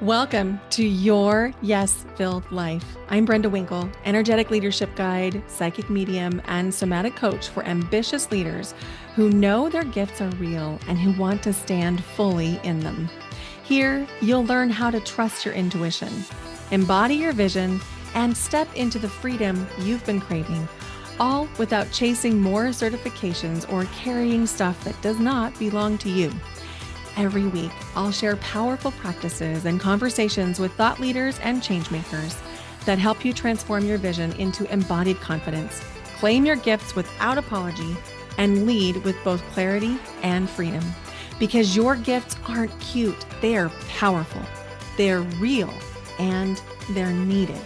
Welcome to Your Yes Filled Life. I'm Brenda Winkle, energetic leadership guide, psychic medium, and somatic coach for ambitious leaders who know their gifts are real and who want to stand fully in them. Here, you'll learn how to trust your intuition, embody your vision, and step into the freedom you've been craving, all without chasing more certifications or carrying stuff that does not belong to you. Every week, I'll share powerful practices and conversations with thought leaders and changemakers that help you transform your vision into embodied confidence, claim your gifts without apology, and lead with both clarity and freedom. Because your gifts aren't cute, they're powerful, they're real, and they're needed.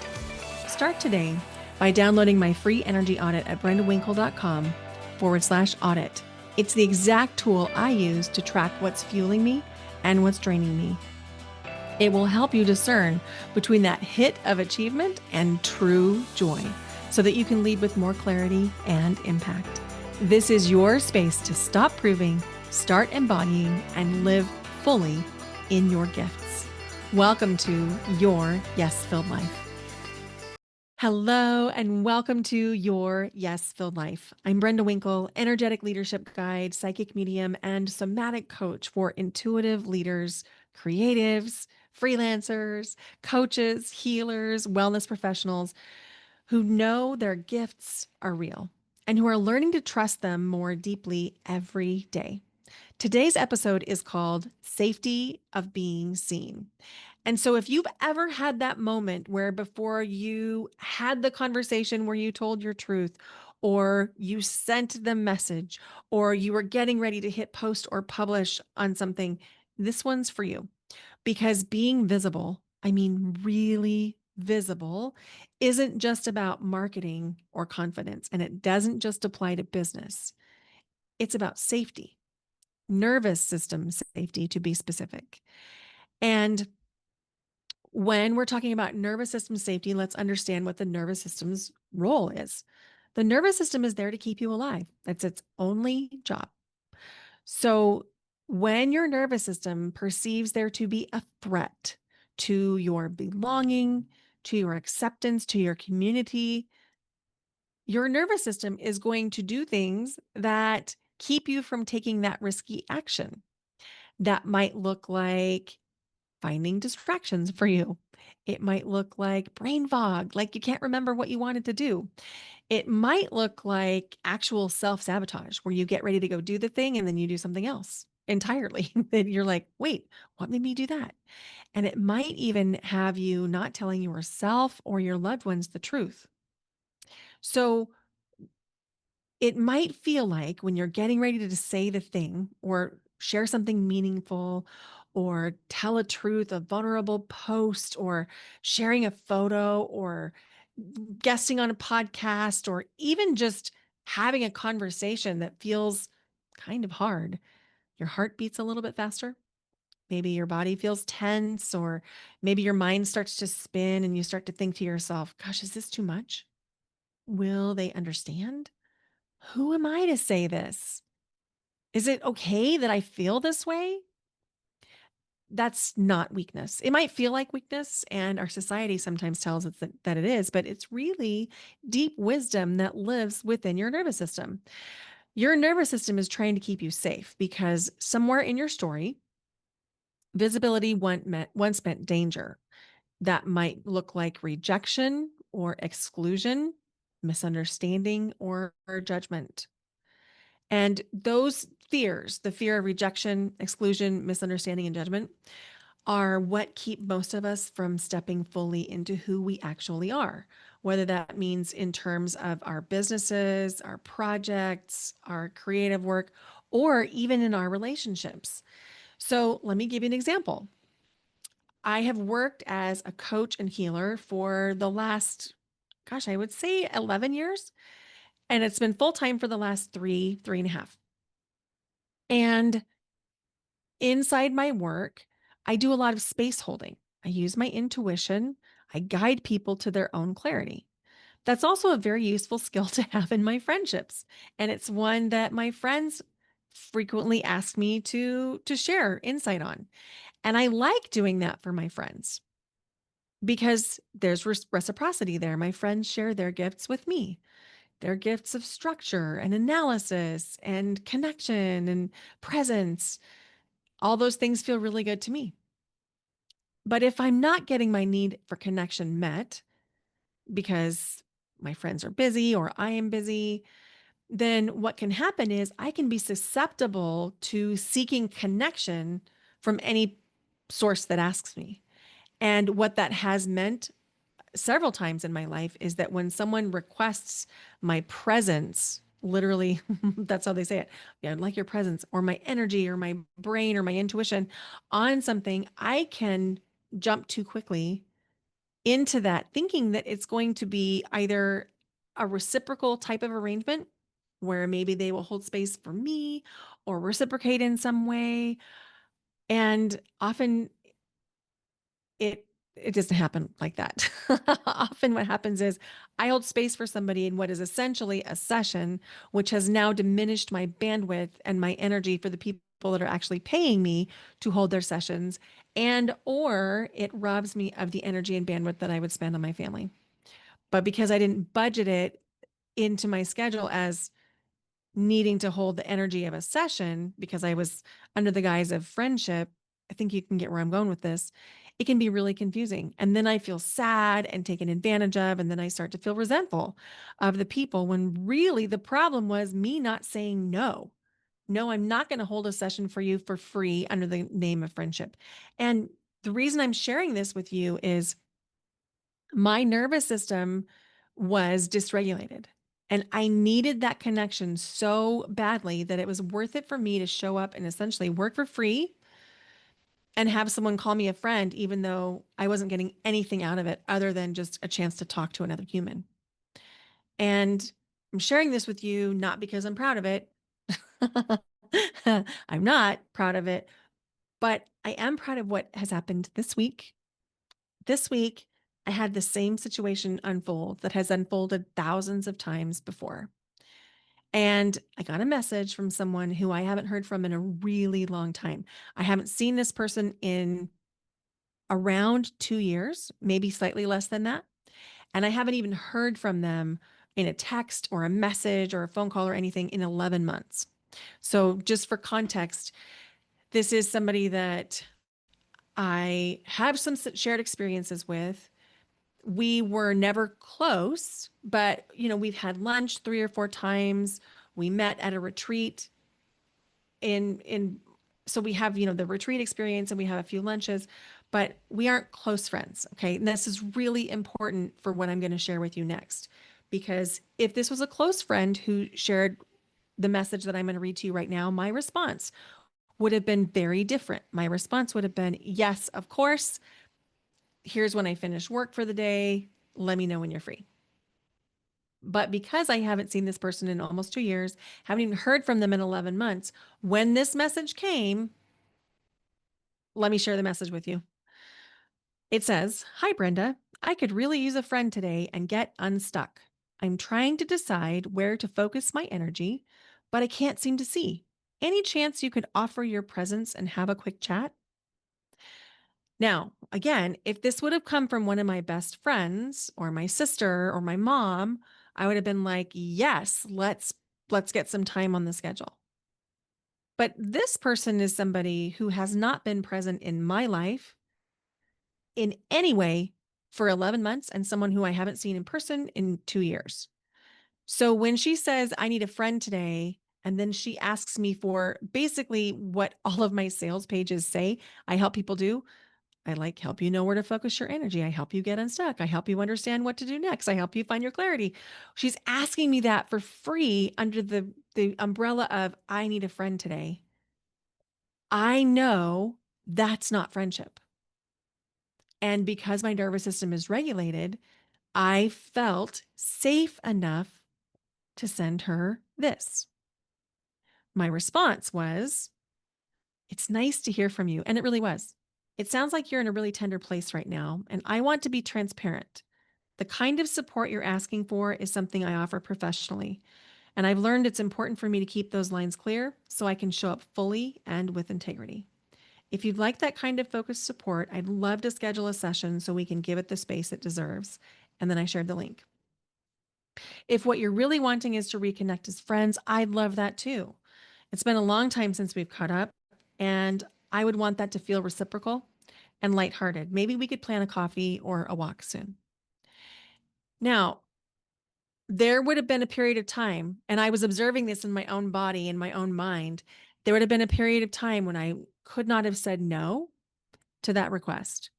Start today by downloading my free energy audit at brendawinkle.com/audit. It's the exact tool I use to track what's fueling me and what's draining me. It will help you discern between that hit of achievement and true joy so that you can lead with more clarity and impact. This is your space to stop proving, start embodying, and live fully in your gifts. Welcome to Your Yes-Filled Life. Hello, and welcome to Your Yes-Filled Life. I'm Brenda Winkle, energetic leadership guide, psychic medium, and somatic coach for intuitive leaders, creatives, freelancers, coaches, healers, wellness professionals who know their gifts are real and who are learning to trust them more deeply every day. Today's episode is called Safety of Being Seen. And so, if you've ever had that moment where before you had the conversation where you told your truth, or you sent the message, or you were getting ready to hit post or publish on something, this one's for you. Because being visible, I mean, really visible, isn't just about marketing or confidence, and it doesn't just apply to business. It's about safety, nervous system safety, to be specific. And when we're talking about nervous system safety, let's understand what the nervous system's role is. The nervous system is there to keep you alive. That's its only job. So when your nervous system perceives there to be a threat to your belonging, to your acceptance, to your community, your nervous system is going to do things that keep you from taking that risky action. That might look like finding distractions for you. It might look like brain fog, like you can't remember what you wanted to do. It might look like actual self-sabotage, where you get ready to go do the thing and then you do something else entirely. Then you're like, wait, what made me do that? And it might even have you not telling yourself or your loved ones the truth. So it might feel like when you're getting ready to say the thing or share something meaningful or tell a truth, a vulnerable post, or sharing a photo, or guesting on a podcast, or even just having a conversation that feels kind of hard. Your heart beats a little bit faster. Maybe your body feels tense, or maybe your mind starts to spin and you start to think to yourself, gosh, is this too much? Will they understand? Who am I to say this? Is it okay that I feel this way? That's not weakness. It might feel like weakness, and our society sometimes tells us that it is, but it's really deep wisdom that lives within your nervous system. Your nervous system is trying to keep you safe because somewhere in your story, visibility once meant danger. That might look like rejection or exclusion, misunderstanding, or judgment. And those fears, the fear of rejection, exclusion, misunderstanding, and judgment, are what keep most of us from stepping fully into who we actually are, whether that means in terms of our businesses, our projects, our creative work, or even in our relationships. So let me give you an example. I have worked as a coach and healer for the last, gosh, I would say 11 years. And it's been full time for the last three and a half. And inside my work, I do a lot of space holding. I use my intuition. I guide people to their own clarity. That's also a very useful skill to have in my friendships. And it's one that my friends frequently ask me to share insight on. And I like doing that for my friends because there's reciprocity there. My friends share their gifts with me, their gifts of structure and analysis and connection and presence. All those things feel really good to me. But if I'm not getting my need for connection met because my friends are busy or I am busy, then what can happen is I can be susceptible to seeking connection from any source that asks me. And what that has meant several times in my life is that when someone requests my presence, literally, that's how they say it. Yeah, I'd like your presence or my energy or my brain or my intuition on something, I can jump too quickly into that, thinking that it's going to be either a reciprocal type of arrangement where maybe they will hold space for me or reciprocate in some way. And often it it doesn't happen like that. Often what happens is I hold space for somebody in what is essentially a session, which has now diminished my bandwidth and my energy for the people that are actually paying me to hold their sessions, and or it robs me of the energy and bandwidth that I would spend on my family. But because I didn't budget it into my schedule as needing to hold the energy of a session because I was under the guise of friendship, I think you can get where I'm going with this. It can be really confusing. And then I feel sad and taken advantage of. And then I start to feel resentful of the people when really the problem was me not saying no. No, I'm not going to hold a session for you for free under the name of friendship. And the reason I'm sharing this with you is my nervous system was dysregulated. And I needed that connection so badly that it was worth it for me to show up and essentially work for free and have someone call me a friend, even though I wasn't getting anything out of it other than just a chance to talk to another human. And I'm sharing this with you not because I'm proud of it. I'm not proud of it, but I am proud of what has happened this week. This week, I had the same situation unfold that has unfolded thousands of times before. And I got a message from someone who I haven't heard from in a really long time. I haven't seen this person in around 2 years, maybe slightly less than that. And I haven't even heard from them in a text or a message or a phone call or anything in 11 months. So, just for context, this is somebody that I have some shared experiences with. We were never close, but we've had lunch 3 or 4 times. We met at a retreat in so we have, the retreat experience and we have a few lunches, but we aren't close friends. Okay. And this is really important for what I'm going to share with you next. Because if this was a close friend who shared the message that I'm going to read to you right now, my response would have been very different. My response would have been, yes, of course. Here's when I finish work for the day. Let me know when you're free. But because I haven't seen this person in almost 2 years, haven't even heard from them in 11 months, when this message came, let me share the message with you. It says, "Hi, Brenda. I could really use a friend today and get unstuck. I'm trying to decide where to focus my energy, but I can't seem to see. Any chance you could offer your presence and have a quick chat?" Now, again, if this would have come from one of my best friends or my sister or my mom, I would have been like, "Yes, let's get some time on the schedule." But this person is somebody who has not been present in my life in any way for 11 months and someone who I haven't seen in person in 2 years. So when she says, "I need a friend today," and then she asks me for basically what all of my sales pages say I help people do. I like help you know where to focus your energy. I help you get unstuck. I help you understand what to do next. I help you find your clarity. She's asking me that for free under the umbrella of "I need a friend today." I know that's not friendship. And because my nervous system is regulated, I felt safe enough to send her this. My response was, "It's nice to hear from you." And it really was. "It sounds like you're in a really tender place right now, and I want to be transparent. The kind of support you're asking for is something I offer professionally. And I've learned it's important for me to keep those lines clear so I can show up fully and with integrity. If you'd like that kind of focused support, I'd love to schedule a session so we can give it the space it deserves. And then I shared the link. If what you're really wanting is to reconnect as friends, I'd love that too. It's been a long time since we've caught up, and I would want that to feel reciprocal and lighthearted. Maybe we could plan a coffee or a walk soon. Now, there would have been a period of time, and I was observing this in my own body, in my own mind. There would have been a period of time when I could not have said no to that request.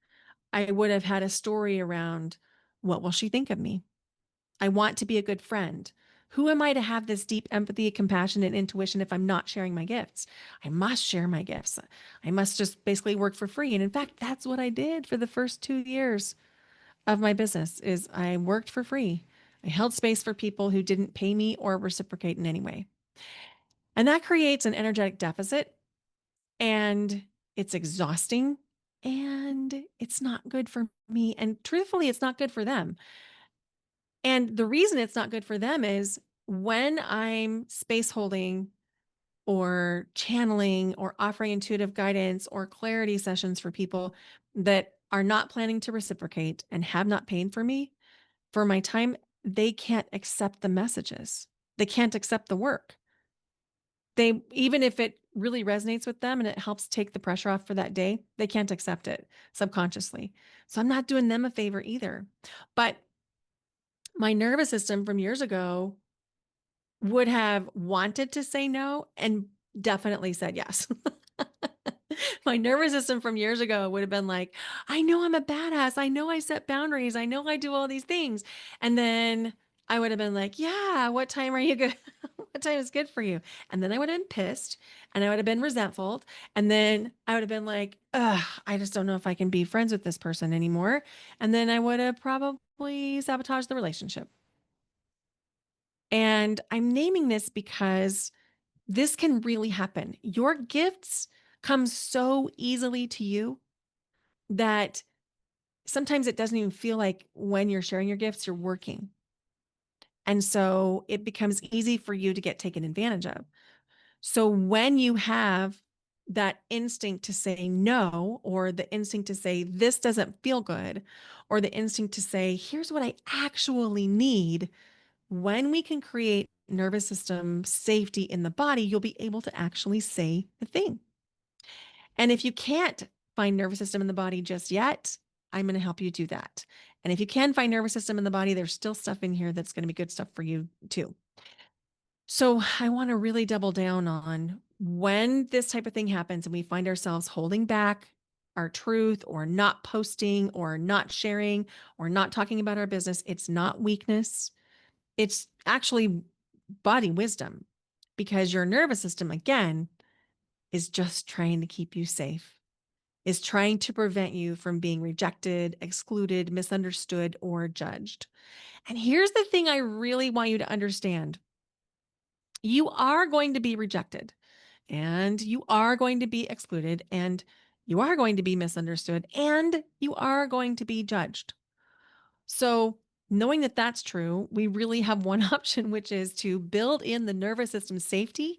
I would have had a story around, what will she think of me? I want to be a good friend. Who am I to have this deep empathy, compassion, and intuition if I'm not sharing my gifts? I must share my gifts. I must just basically work for free. And in fact, that's what I did for the first 2 years of my business is I worked for free. I held space for people who didn't pay me or reciprocate in any way. And that creates an energetic deficit, and it's exhausting, and it's not good for me. And truthfully, it's not good for them. And the reason it's not good for them is when I'm space holding or channeling or offering intuitive guidance or clarity sessions for people that are not planning to reciprocate and have not paid for me for my time, they can't accept the messages. They can't accept the work. They, even if it really resonates with them and it helps take the pressure off for that day, they can't accept it subconsciously. So I'm not doing them a favor either. But my nervous system from years ago would have wanted to say no and definitely said yes. My nervous system from years ago would have been like, I know I'm a badass. I know I set boundaries. I know I do all these things. And then I would have been like, yeah, what time are you good? What time is good for you? And then I would have been pissed and I would have been resentful. And then I would have been like, ugh, I just don't know if I can be friends with this person anymore. And then I would have probably sabotaged the relationship. And I'm naming this because this can really happen. Your gifts come so easily to you that sometimes it doesn't even feel like when you're sharing your gifts, you're working. And so it becomes easy for you to get taken advantage of. So when you have that instinct to say no, or the instinct to say, this doesn't feel good, or the instinct to say, here's what I actually need, when we can create nervous system safety in the body, you'll be able to actually say the thing. And if you can't find nervous system in the body just yet, I'm going to help you do that. And if you can find nervous system in the body, there's still stuff in here that's going to be good stuff for you too. So I want to really double down on when this type of thing happens and we find ourselves holding back our truth or not posting or not sharing or not talking about our business. It's not weakness. It's actually body wisdom, because your nervous system, again, is just trying to keep you safe, is trying to prevent you from being rejected, excluded, misunderstood, or judged. And here's the thing I really want you to understand: you are going to be rejected, and you are going to be excluded, and you are going to be misunderstood, and you are going to be judged. So, knowing that that's true, we really have one option, which is to build in the nervous system safety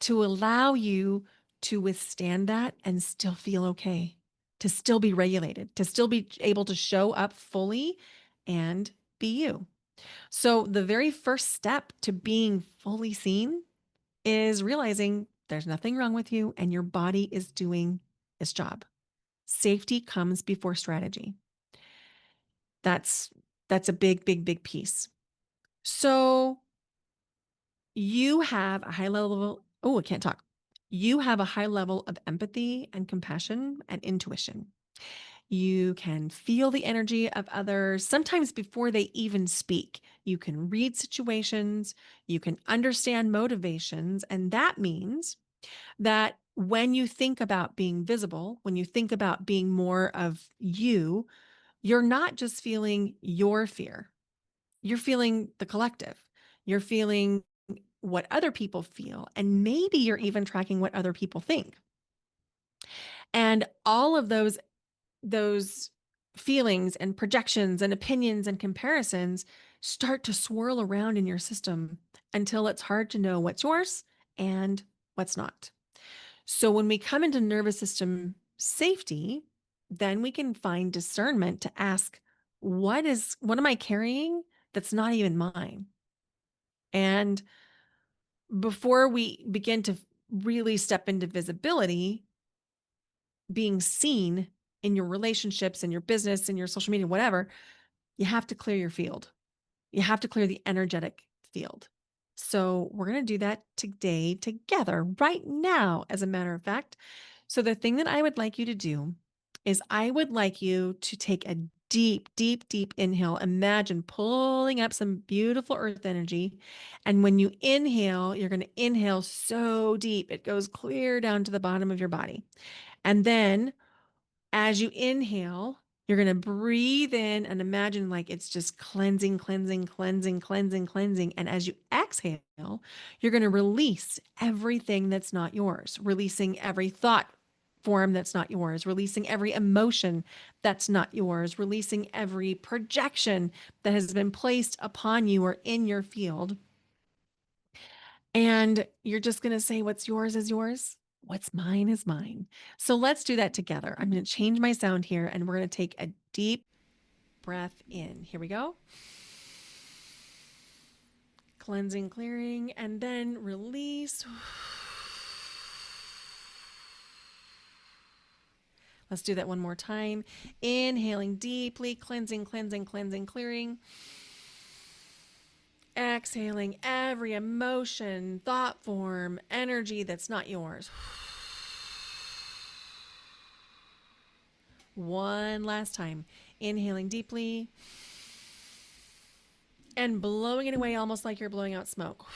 to allow you to withstand that and still feel okay, to still be regulated, to still be able to show up fully and be you. So, the very first step to being fully seen is realizing there's nothing wrong with you and your body is doing its job. Safety comes before strategy. That's that's a big, big, big piece. So you have a high level, oh, I can't talk. You have a high level of empathy and compassion and intuition. You can feel the energy of others, sometimes before they even speak. You can read situations, you can understand motivations. And that means that when you think about being visible, when you think about being more of you, you're not just feeling your fear. You're feeling the collective. You're feeling what other people feel. And maybe you're even tracking what other people think. And all of those feelings and projections and opinions and comparisons start to swirl around in your system until it's hard to know what's yours and what's not. So when we come into nervous system safety, then we can find discernment to ask, what am I carrying that's not even mine? And before we begin to really step into visibility, being seen in your relationships, in your business, in your social media, whatever, you have to clear your field. You have to clear the energetic field. So we're going to do that today together, right now, as a matter of fact. So the thing that I would like you to do is I would like you to take a deep, deep, deep inhale. Imagine pulling up some beautiful earth energy. And when you inhale, you're going to inhale so deep, it goes clear down to the bottom of your body. And then as you inhale, you're going to breathe in and imagine like it's just cleansing, cleansing, cleansing, cleansing, cleansing. And as you exhale, you're going to release everything that's not yours, releasing every thought form that's not yours, releasing every emotion that's not yours, releasing every projection that has been placed upon you or in your field. And you're just going to say, what's yours is yours. What's mine is mine. So let's do that together. I'm going to change my sound here and we're going to take a deep breath in. Here we go. Cleansing, clearing, and then release. Let's do that one more time. Inhaling deeply, cleansing, cleansing, cleansing, clearing. Exhaling every emotion, thought form, energy that's not yours. One last time. Inhaling deeply and blowing it away almost like you're blowing out smoke.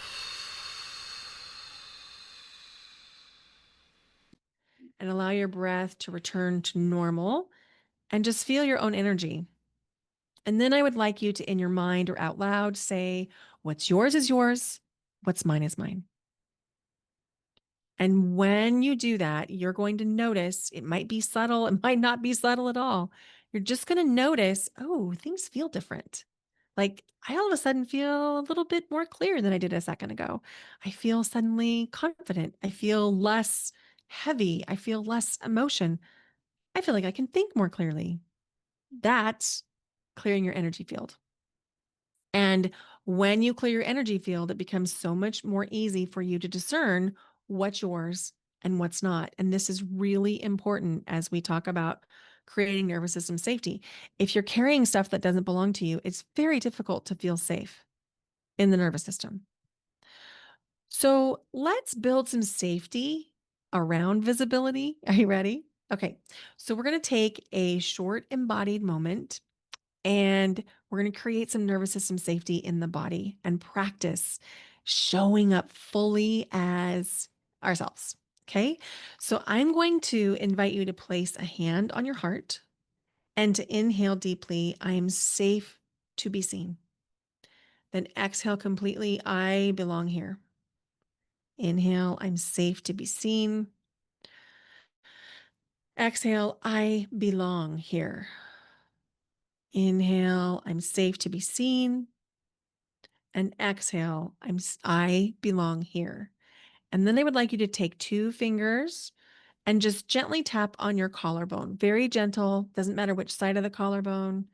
And allow your breath to return to normal and just feel your own energy. And then I would like you to, in your mind or out loud, say, what's yours is yours, what's mine is mine. And when you do that, you're going to notice it might be subtle, it might not be subtle at all. You're just going to notice, oh, things feel different. Like I all of a sudden feel a little bit more clear than I did a second ago. I feel suddenly confident. I feel less heavy. I feel less emotion. I feel like I can think more clearly. That's clearing your energy field. And when you clear your energy field, it becomes so much more easy for you to discern what's yours and what's not. And this is really important as we talk about creating nervous system safety. If you're carrying stuff that doesn't belong to you, it's very difficult to feel safe in the nervous system. So let's build some safety around visibility. Are you ready? Okay. So we're going to take a short embodied moment and we're going to create some nervous system safety in the body and practice showing up fully as ourselves. Okay. So I'm going to invite you to place a hand on your heart and to inhale deeply. I am safe to be seen. Then exhale completely. I belong here. Inhale, I'm safe to be seen. Exhale, I belong here. Inhale, I'm safe to be seen. And exhale, I belong here. And then I would like you to take two fingers and just gently tap on your collarbone. Very gentle, doesn't matter which side of the collarbone.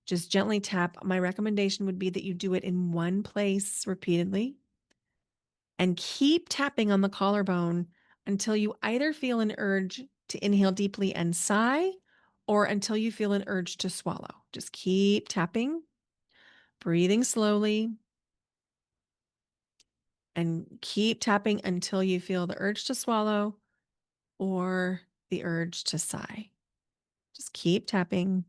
Just gently tap. My recommendation would be that you do it in one place repeatedly and keep tapping on the collarbone until you either feel an urge to inhale deeply and sigh or until you feel an urge to swallow. Just keep tapping, breathing slowly, and keep tapping until you feel the urge to swallow or the urge to sigh. Just keep tapping.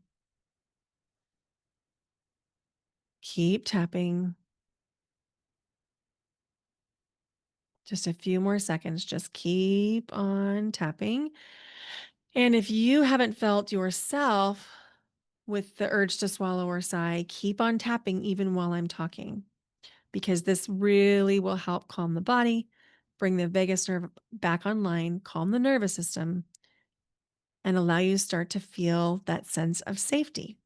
Just a few more seconds. Just keep on tapping. And if you haven't felt yourself with the urge to swallow or sigh, keep on tapping even while I'm talking, because this really will help calm the body, bring the vagus nerve back online, calm the nervous system, and allow you to start to feel that sense of safety.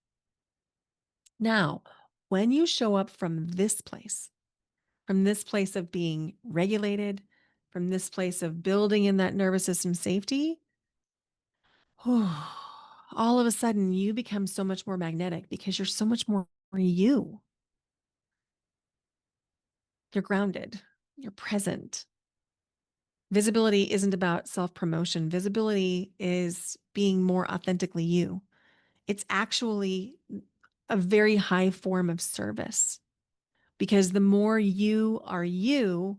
Now, when you show up from this place of being regulated, from this place of building in that nervous system safety, all of a sudden you become so much more magnetic because you're so much more you. You're grounded. You're present. Visibility isn't about self-promotion. Visibility is being more authentically you. It's actually a very high form of service because the more you are you,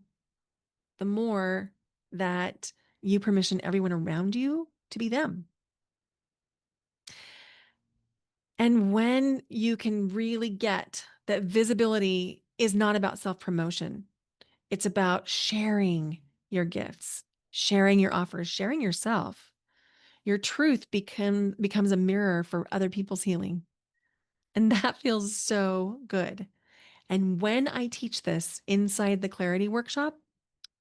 the more that you permission everyone around you to be them. And when you can really get that visibility is not about self-promotion, it's about sharing your gifts, sharing your offers, sharing yourself. Your truth becomes a mirror for other people's healing. And that feels so good. And when I teach this inside the clarity workshop,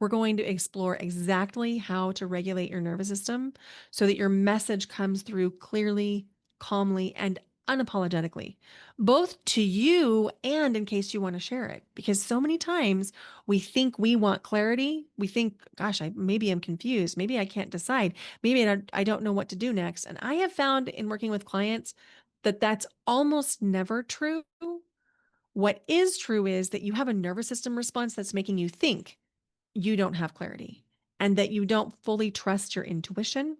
we're going to explore exactly how to regulate your nervous system so that your message comes through clearly, calmly, and unapologetically, both to you and in case you want to share it. Because so many times we think we want clarity. We think, gosh, maybe I'm confused. Maybe I can't decide. Maybe I don't know what to do next. And I have found in working with clients that that's almost never true. What is true is that you have a nervous system response that's making you think you don't have clarity and that you don't fully trust your intuition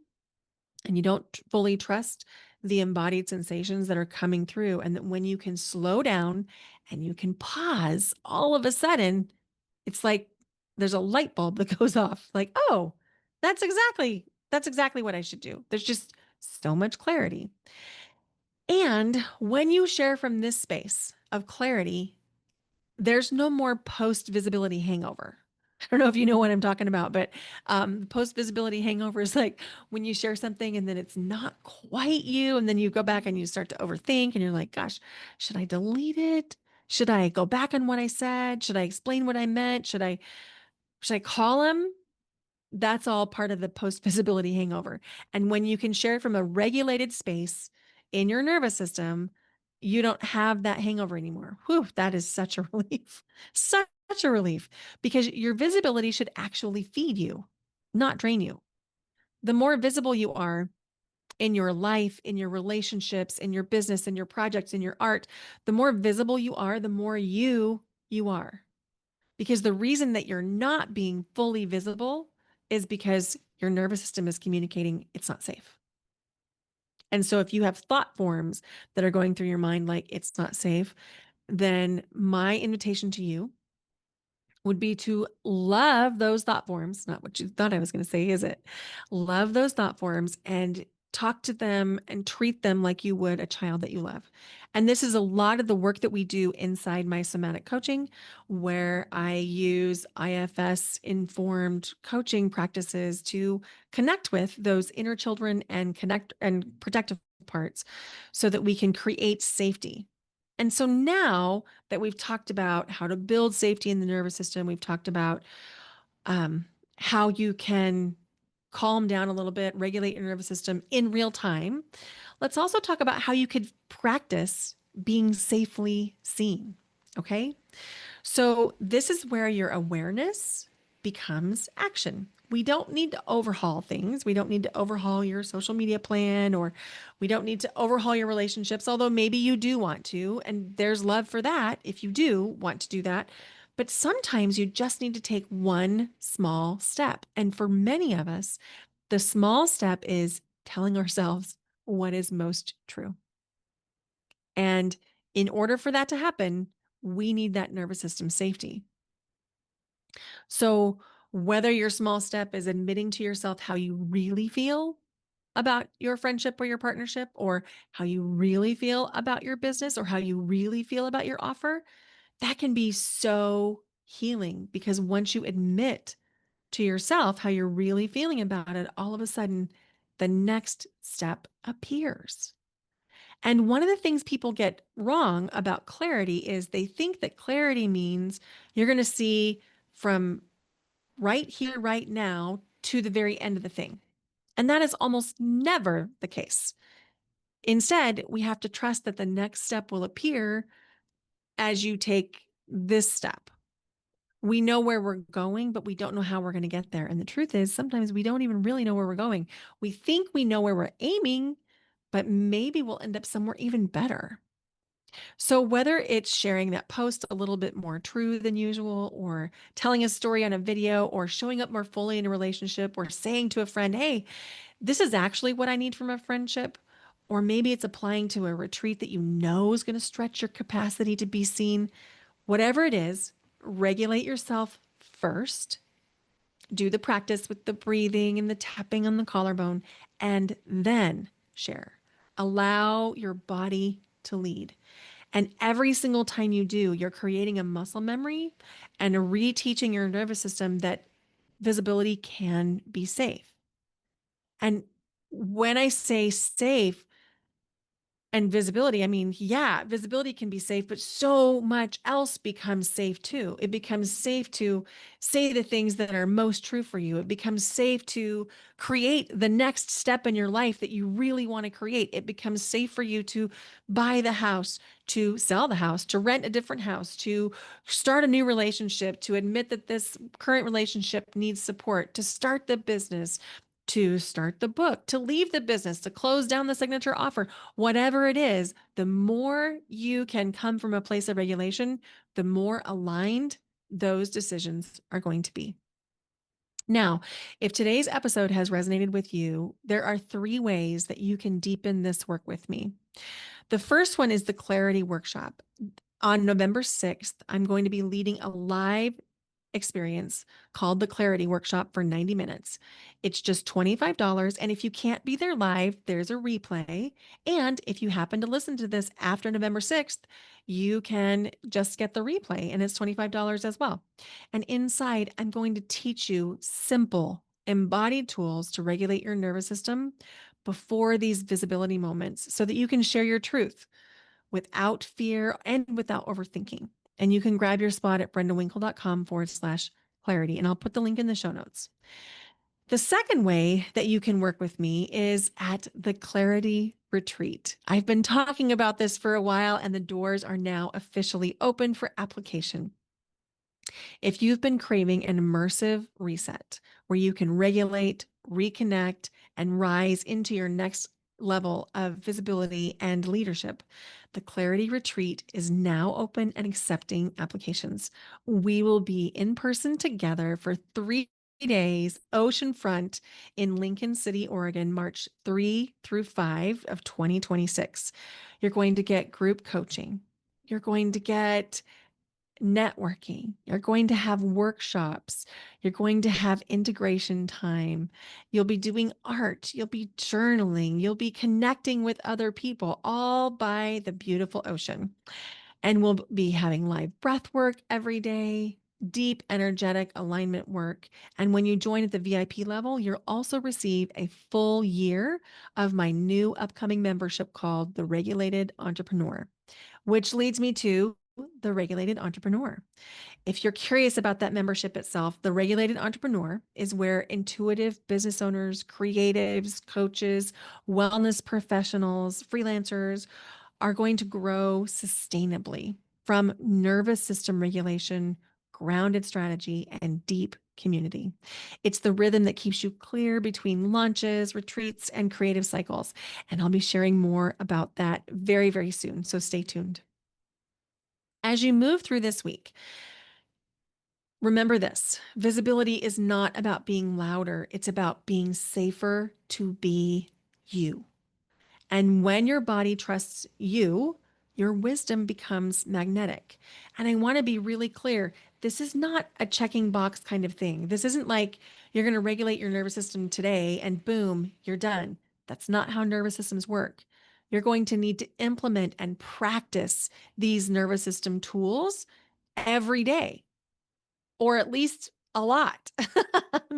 and you don't fully trust the embodied sensations that are coming through. And that when you can slow down and you can pause, all of a sudden, it's like there's a light bulb that goes off like, oh, that's exactly what I should do. There's just so much clarity. And when you share from this space of clarity, there's no more post visibility hangover. I don't know if you know what I'm talking about, but post visibility hangover is like when you share something and then it's not quite you. And then you go back and you start to overthink and you're like, gosh, should I delete it? Should I go back on what I said? Should I explain what I meant? Should I call him? That's all part of the post visibility hangover. And when you can share it from a regulated space in your nervous system, you don't have that hangover anymore. Whew, that is such a relief. Such a relief because your visibility should actually feed you, not drain you. The more visible you are in your life, in your relationships, in your business, in your projects, in your art, the more visible you are, the more you are. Because the reason that you're not being fully visible is because your nervous system is communicating it's not safe. And so if you have thought forms that are going through your mind like it's not safe, then my invitation to you would be to love those thought forms, not what you thought I was going to say, is it? Love those thought forms and talk to them and treat them like you would a child that you love. And this is a lot of the work that we do inside my somatic coaching, where I use IFS informed coaching practices to connect with those inner children and connect and protective parts so that we can create safety. And so now that we've talked about how to build safety in the nervous system, we've talked about um, how you can calm down a little bit, regulate your nervous system in real time. Let's also talk about how you could practice being safely seen. Okay. So, this is where your awareness becomes action. We don't need to overhaul things. We don't need to overhaul your social media plan or we don't need to overhaul your relationships, although maybe you do want to. And there's love for that if you do want to do that. But sometimes you just need to take one small step. And for many of us, the small step is telling ourselves what is most true. And in order for that to happen, we need that nervous system safety. So, whether your small step is admitting to yourself how you really feel about your friendship or your partnership, or how you really feel about your business, or how you really feel about your offer, that can be so healing because once you admit to yourself how you're really feeling about it, all of a sudden the next step appears. And one of the things people get wrong about clarity is they think that clarity means you're going to see from right here, right now, to the very end of the thing. And that is almost never the case. Instead, we have to trust that the next step will appear as you take this step, We know where we're going, but we don't know how we're going to get there. And the truth is, sometimes we don't even really know where we're going. We think we know where we're aiming, but maybe we'll end up somewhere even better. So, whether it's sharing that post a little bit more true than usual, or telling a story on a video, or showing up more fully in a relationship, or saying to a friend, hey, this is actually what I need from a friendship. Or maybe it's applying to a retreat that you know is going to stretch your capacity to be seen. Whatever it is, regulate yourself first. Do the practice with the breathing and the tapping on the collarbone, and then share. Allow your body to lead. And every single time you do, you're creating a muscle memory and reteaching your nervous system that visibility can be safe. And when I say safe, and visibility, I mean, yeah, visibility can be safe, but so much else becomes safe too. It becomes safe to say the things that are most true for you. It becomes safe to create the next step in your life that you really want to create. It becomes safe for you to buy the house, to sell the house, to rent a different house, to start a new relationship, to admit that this current relationship needs support, to start the business, to start the book, to leave the business, to close down the signature offer. Whatever it is, the more you can come from a place of regulation, the more aligned those decisions are going to be. Now, if today's episode has resonated with you, there are 3 ways that you can deepen this work with me. The first one is the Clarity Workshop. On November 6th, I'm going to be leading a live experience called the Clarity Workshop for 90 minutes. It's just $25. And if you can't be there live, there's a replay. And if you happen to listen to this after November 6th, you can just get the replay and it's $25 as well. And inside, I'm going to teach you simple, embodied tools to regulate your nervous system before these visibility moments so that you can share your truth without fear and without overthinking. And you can grab your spot at brendawinkle.com/clarity. And I'll put the link in the show notes. The second way that you can work with me is at the Clarity Retreat. I've been talking about this for a while, and the doors are now officially open for application. If you've been craving an immersive reset where you can regulate, reconnect, and rise into your next level of visibility and leadership, the Clarity Retreat is now open and accepting applications. We will be in person together for 3 days, oceanfront in Lincoln City, Oregon, March 3 through 5 of 2026. You're going to get group coaching. You're going to get networking. You're going to have workshops. You're going to have integration time. You'll be doing art. You'll be journaling. You'll be connecting with other people, all by the beautiful ocean. And we'll be having live breath work every day, deep energetic alignment work. And when you join at the VIP level, you'll also receive a full year of my new upcoming membership called the Regulated Entrepreneur, which leads me to the Regulated Entrepreneur. If you're curious about that membership itself, the Regulated Entrepreneur is where intuitive business owners, creatives, coaches, wellness professionals, freelancers are going to grow sustainably from nervous system regulation, grounded strategy, and deep community. It's the rhythm that keeps you clear between launches, retreats, and creative cycles. And I'll be sharing more about that very, very soon. So stay tuned. As you move through this week, remember this: visibility is not about being louder, it's about being safer to be you. And when your body trusts you, your wisdom becomes magnetic. And I want to be really clear, this is not a checking box kind of thing. This isn't like you're going to regulate your nervous system today and boom, you're done. That's not how nervous systems work. You're going to need to implement and practice these nervous system tools every day, or at least a lot.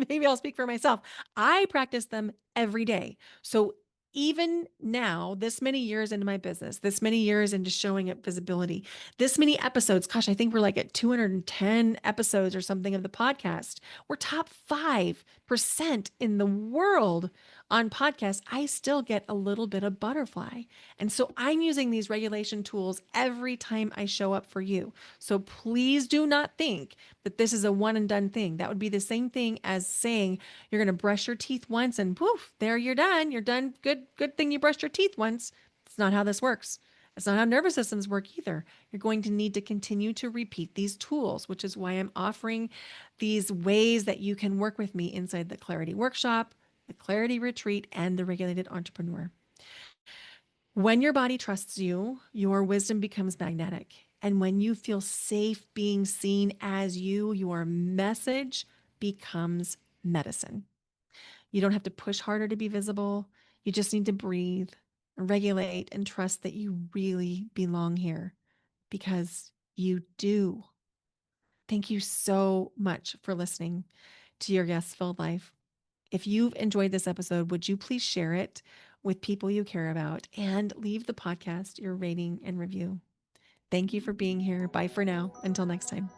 Maybe I'll speak for myself. I practice them every day. So even now, this many years into my business, this many years into showing up visibility, this many episodes, gosh, I think we're like at 210 episodes or something of the podcast. We're top 5% in the world On podcasts, I still get a little bit of butterfly. And so I'm using these regulation tools every time I show up for you. So please do not think that this is a one and done thing. That would be the same thing as saying you're going to brush your teeth once and poof, there you're done. You're done. Good thing you brushed your teeth once. It's not how this works. It's not how nervous systems work either. You're going to need to continue to repeat these tools, which is why I'm offering these ways that you can work with me inside the Clarity Workshop, the Clarity Retreat, and the Regulated Entrepreneur. When your body trusts you, your wisdom becomes magnetic. And when you feel safe being seen as you, your message becomes medicine. You don't have to push harder to be visible. You just need to breathe, regulate, and trust that you really belong here because you do. Thank you so much for listening to Your Yes Filled Life. If you've enjoyed this episode, would you please share it with people you care about and leave the podcast your rating and review? Thank you for being here. Bye for now. Until next time.